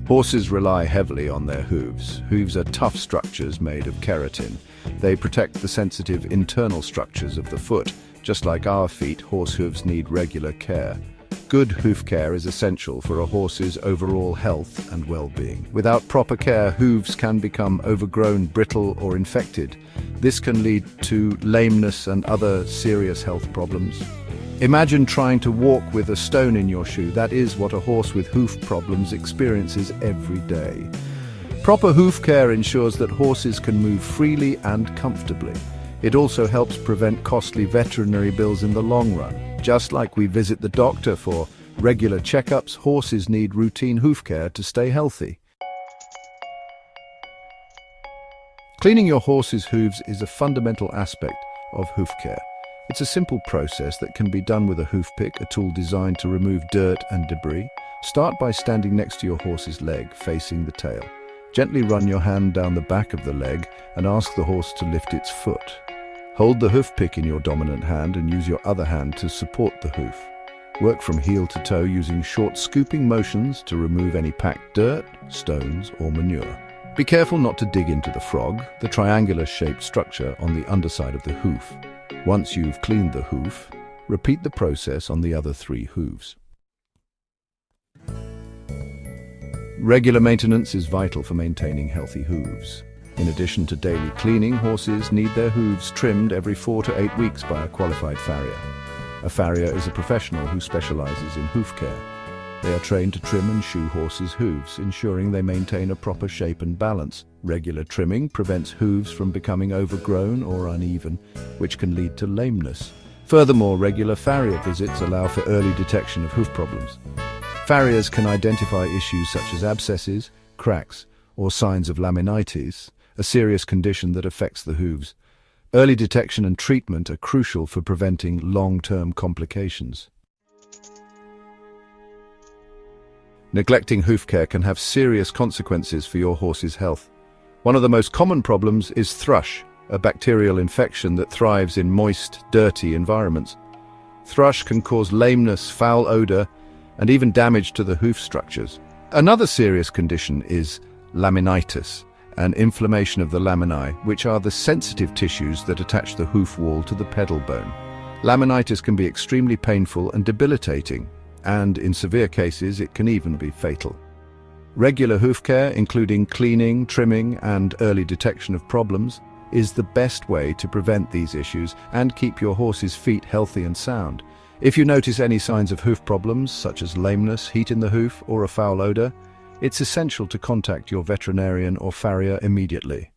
Horses rely heavily on their hooves. Hooves are tough structures made of keratin. They protect the sensitive internal structures of the foot. Just like our feet, horse hooves need regular care. Good hoof care is essential for a horse's overall health and well-being. Without proper care, hooves can become overgrown, brittle, or infected. This can lead to lameness and other serious health problems. Imagine trying to walk with a stone in your shoe. That is what a horse with hoof problems experiences every day. Proper hoof care ensures that horses can move freely and comfortably. It also helps prevent costly veterinary bills in the long run. Just like we visit the doctor for regular checkups, horses need routine hoof care to stay healthy. Cleaning your horse's hooves is a fundamental aspect of hoof care. It's a simple process that can be done with a hoof pick, a tool designed to remove dirt and debris. Start by standing next to your horse's leg, facing the tail. Gently run your hand down the back of the leg and ask the horse to lift its foot. Hold the hoof pick in your dominant hand and use your other hand to support the hoof. Work from heel to toe using short scooping motions to remove any packed dirt, stones, or manure. Be careful not to dig into the frog, the triangular-shaped structure on the underside of the hoof. Once you've cleaned the hoof, repeat the process on the other 3 hooves. Regular maintenance is vital for maintaining healthy hooves. In addition to daily cleaning, horses need their hooves trimmed every 4 to 8 weeks by a qualified farrier. A farrier is a professional who specializes in hoof care. They are trained to trim and shoe horses' hooves, ensuring they maintain a proper shape and balance. Regular trimming prevents hooves from becoming overgrown or uneven, which can lead to lameness. Furthermore, regular farrier visits allow for early detection of hoof problems. Farriers can identify issues such as abscesses, cracks, or signs of laminitis, a serious condition that affects the hooves. Early detection and treatment are crucial for preventing long-term complications. Neglecting hoof care can have serious consequences for your horse's health. One of the most common problems is thrush, a bacterial infection that thrives in moist, dirty environments. Thrush can cause lameness, foul odor, and even damage to the hoof structures. Another serious condition is laminitis, an inflammation of the laminae, which are the sensitive tissues that attach the hoof wall to the pedal bone. Laminitis can be extremely painful and debilitating, and in severe cases it can even be fatal. Regular hoof care, including cleaning, trimming, and early detection of problems, is the best way to prevent these issues and keep your horse's feet healthy and sound. If you notice any signs of hoof problems, such as lameness, heat in the hoof, or a foul odor, it's essential to contact your veterinarian or farrier immediately.